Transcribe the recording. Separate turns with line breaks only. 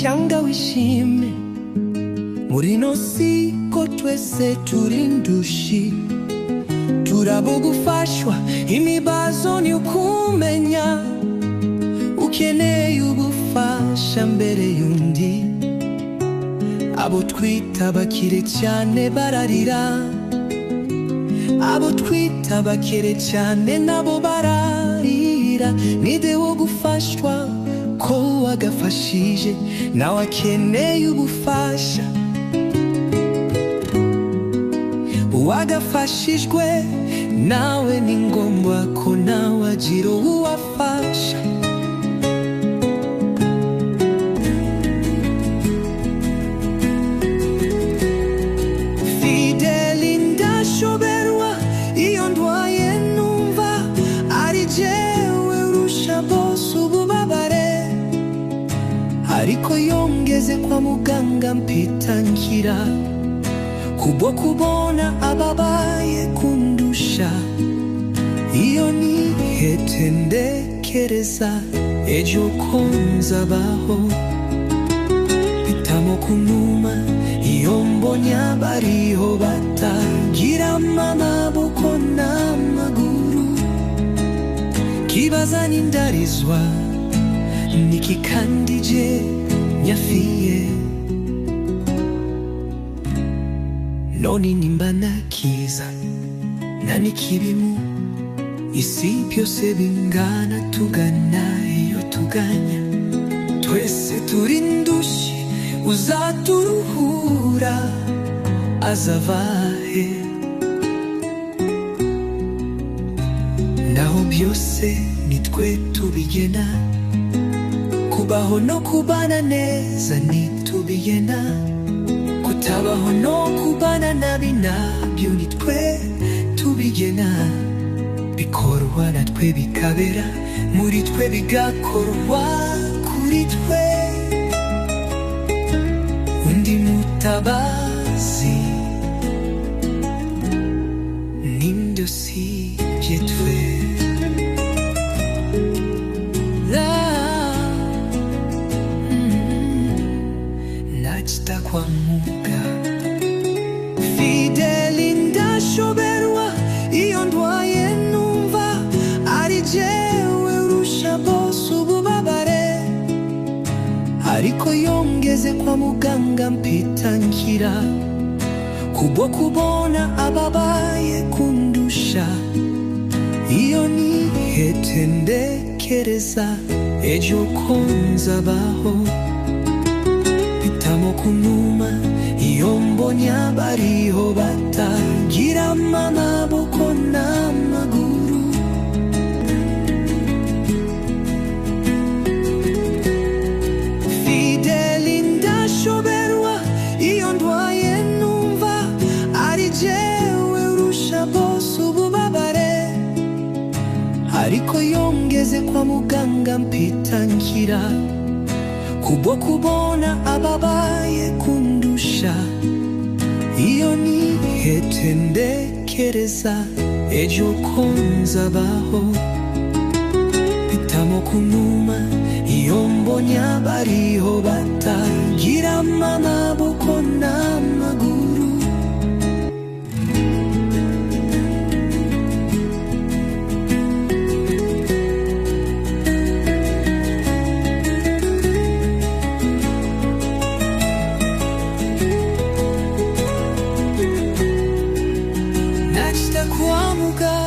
ishyanga wishime, muri ino si ko twese turi indushi, turabo gufashwa imibazo ni ukumenya, ukeneye ubufasha mbere y'undi. Abo twita bakire cyane bararira, abo twita bakire cyane nabo bararira. Nide wo gufashwa ko wagafashije, nawe akeneye ubufasha. Uwagafashijwe nawe ni ngombwa ko nawe agira uwafasha. Fideli ndashoberwa iyo ndwaye numva ari jewe urusha bose ububabare, ariko yongeze kwa muganga mpita nkira, kubwo kubona ababaye kundusha. Iyo nihete ndekereza ejo ko nzabaho, mpitamo kunuma iyo mbonye abariho batagira amaboko n'amaguru. Kibaza nindarizwa niki kandi je nyafiye, none nimba nakiza na nikibimu, isi byose bingana tugana iyo tuganya. Twese turi indushi, uzaturuhura azavahe? Naho byose nitwe tubigena, kubaho no kubana neza nitubigena, kutabaho no kubana nabi nabyo nitwe tubigena. Bikorwa natwe bikabera muri twe, bigakorwa kuri twe. Undi mutabazi ninde usibye twe? Najya kwa Mungu. Fideli ndashoberwa iyo ndwaye numva ari jewe urusha bose ububabare, ariko yongeze kwa muganga mpita nkira, kubwo kubona ababaye kundusha. Iyo nihete ndekereza ejo ko nzabaho, mpitamo kunuma iyo mbonye abariho batagira amaboko n'amaguru. Fideli ndashoberwa iyo ndwaye numva ari jewe urusha bose ububabare, ariko yongeze kwa muganga mpita nkira, kubwo kubona ababaye kundusha. Iyo nihete ndekereza ejo ko nzabaho, mpitamo kunuma iyo mbonye abariho batagira amaboko n'amaguru. Najya kwa Mungu.